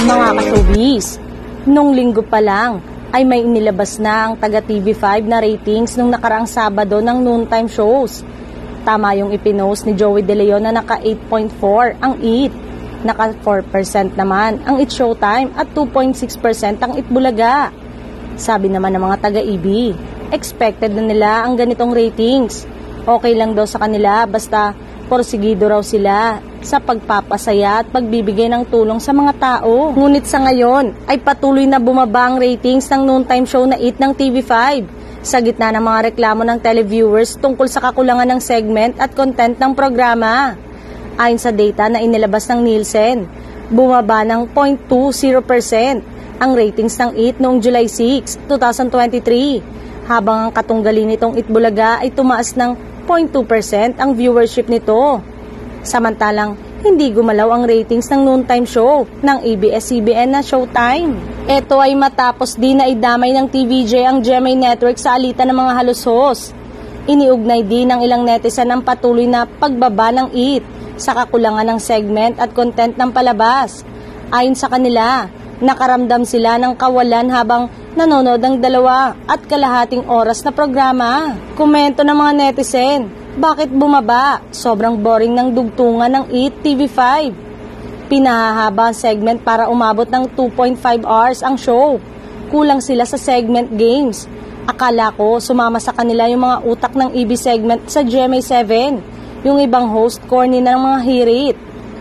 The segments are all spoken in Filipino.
Mga ka-showbiz, nung linggo pa lang ay may inilabas na ang taga TV5 na ratings nung nakaraang Sabado ng noontime shows. Tama yung ipinost ni Joey De Leon na naka 8.4 ang IT, naka 4% naman ang IT Showtime at 2.6% ang IT Bulaga. Sabi naman ng mga taga-EB, expected na nila ang ganitong ratings. Okay lang daw sa kanila basta porsigido raw sila sa pagpapasaya at pagbibigay ng tulong sa mga tao. Ngunit sa ngayon ay patuloy na bumaba ang ratings ng noontime show na IT ng TV5 sa gitna ng mga reklamo ng televiewers tungkol sa kakulangan ng segment at content ng programa. Ayon sa data na inilabas ng Nielsen, bumaba ng 0.20% ang ratings ng IT noong July 6, 2023, habang ang katunggali nitong IT Bulaga ay tumaas ng 0.2% ang viewership nito. Samantalang, hindi gumalaw ang ratings ng noontime show ng ABS-CBN na Showtime. Ito ay matapos din na idamay ng TVJ ang GMA Network sa alitan ng mga halusos. Iniugnay din ng ilang netizen ang patuloy na pagbaba ng IT sa kakulangan ng segment at content ng palabas. Ayon sa kanila, nakaramdam sila ng kawalan habang nanonood ng 2.5 oras na programa. Komento ng mga netizen, bakit bumaba? Sobrang boring ng dugtungan ng IT TV5. Pinahahaba ang segment para umabot ng 2.5 hours ang show. Kulang sila sa segment games. Akala ko sumama sa kanila yung mga utak ng EB segment sa GMA7. Yung ibang host corny na ng mga hirit.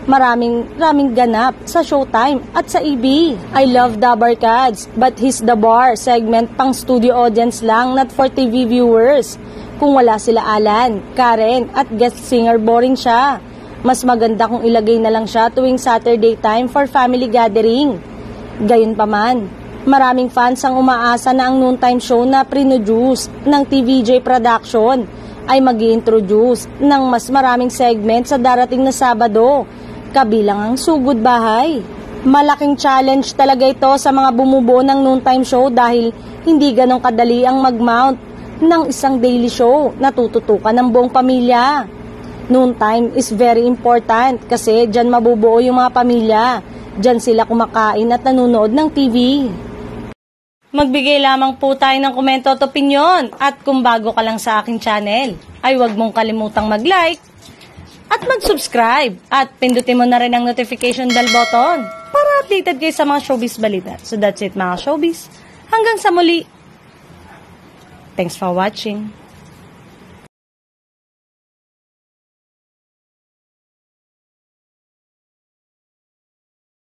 Maraming ganap sa Showtime at sa EB. I love the Barkads, but he's the bar segment pang studio audience lang, not for TV viewers. Kung wala sila Alan, Karen at guest singer, boring siya. Mas maganda kung ilagay na lang siya tuwing Saturday time for family gathering. Gayunpaman, maraming fans ang umaasa na ang noontime show na produce ng TVJ Production ay mag-i-introduce ng mas maraming segment sa darating na Sabado, kabilang ang Sugod Bahay. Malaking challenge talaga ito sa mga bumubuo ng noontime show dahil hindi ganong kadali ang mag-mount ng isang daily show na tututukan ng buong pamilya. Noontime is very important kasi dyan mabubuo yung mga pamilya. Dyan sila kumakain at nanonood ng TV. Magbigay lamang po tayo ng komento at opinyon. At kung bago ka lang sa aking channel, ay huwag mong kalimutang mag-like at mag-subscribe. At pindutin mo na rin ang notification bell button para updated kayo sa mga showbiz balita. So that's it mga showbiz. Hanggang sa muli. Thanks for watching.